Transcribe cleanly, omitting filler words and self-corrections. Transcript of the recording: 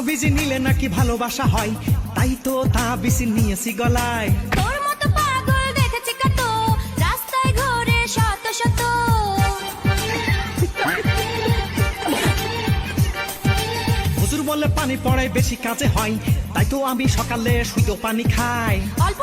তাবিজ নিলে নাকি ভালোবাসা হয়, তাই তো তাবিজ নিয়েছি গলায়। তোর মতো পাগল দেখেছি কত, রাস্তায় ঘুরে শত শত। হুজুর বলে পানি পড়ে বেশি কাজে হয়, তাই তো আমি সকালে শুধু পানি খাই। অল্প